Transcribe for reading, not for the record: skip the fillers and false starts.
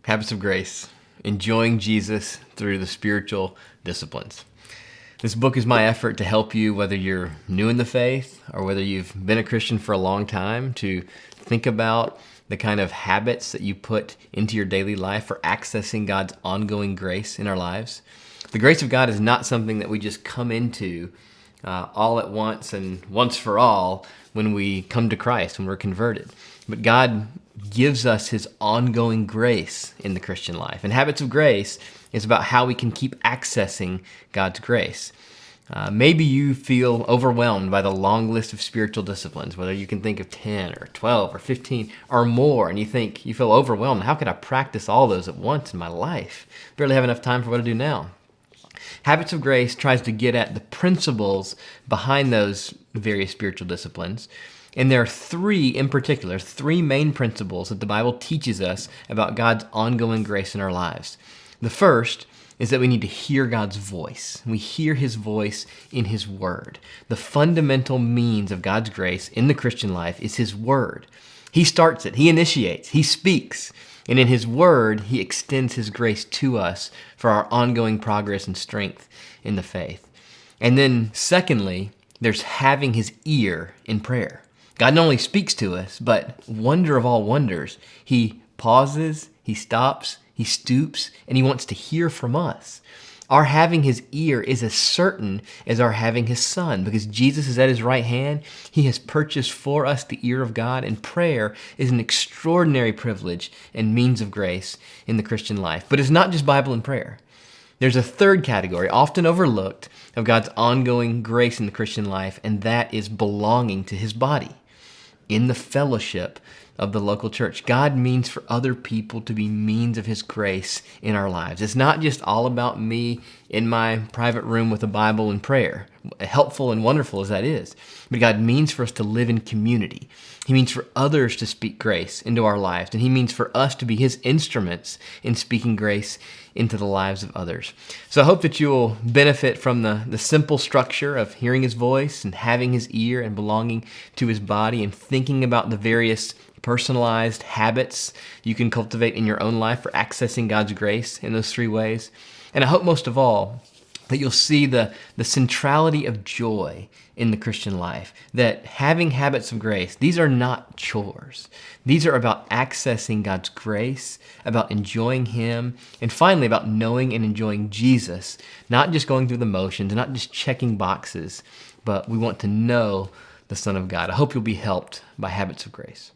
Habits of Grace, Enjoying Jesus Through the Spiritual Disciplines. This book is my effort to help you, whether you're new in the faith or whether you've been a Christian for a long time, to think about the kind of habits that you put into your daily life for accessing God's ongoing grace in our lives. The grace of God is not something that we just come into all at once and once for all when we come to Christ, when we're converted. But God gives us his ongoing grace in the Christian life. And Habits of Grace is about how we can keep accessing God's grace. Maybe you feel overwhelmed by the long list of spiritual disciplines, whether you can think of 10 or 12 or 15 or more, and you feel overwhelmed. How could I practice all those at once in my life? Barely have enough time for what I do now. Habits of Grace tries to get at the principles behind those various spiritual disciplines. And there are three main principles that the Bible teaches us about God's ongoing grace in our lives. The first is that we need to hear God's voice. We hear his voice in his word. The fundamental means of God's grace in the Christian life is his word. He starts it, he initiates, he speaks. And in his word, he extends his grace to us for our ongoing progress and strength in the faith. And then secondly, there's having his ear in prayer. God not only speaks to us, but wonder of all wonders, he pauses, he stops, he stoops, and he wants to hear from us. Our having his ear is as certain as our having his son, because Jesus is at his right hand. He has purchased for us the ear of God, and prayer is an extraordinary privilege and means of grace in the Christian life. But it's not just Bible and prayer. There's a third category, often overlooked, of God's ongoing grace in the Christian life, and that is belonging to his body. In the fellowship of the local church, God means for other people to be means of his grace in our lives. It's not just all about me in my private room with a Bible and prayer, helpful and wonderful as that is. But God means for us to live in community. He means for others to speak grace into our lives, and he means for us to be his instruments in speaking grace into the lives of others. So I hope that you will benefit from the simple structure of hearing his voice and having his ear and belonging to his body and thinking about the various personalized habits you can cultivate in your own life for accessing God's grace in those three ways. And I hope most of all that you'll see the centrality of joy in the Christian life, that having habits of grace, these are not chores. These are about accessing God's grace, about enjoying him, and finally about knowing and enjoying Jesus, not just going through the motions, not just checking boxes, but we want to know the Son of God. I hope you'll be helped by Habits of Grace.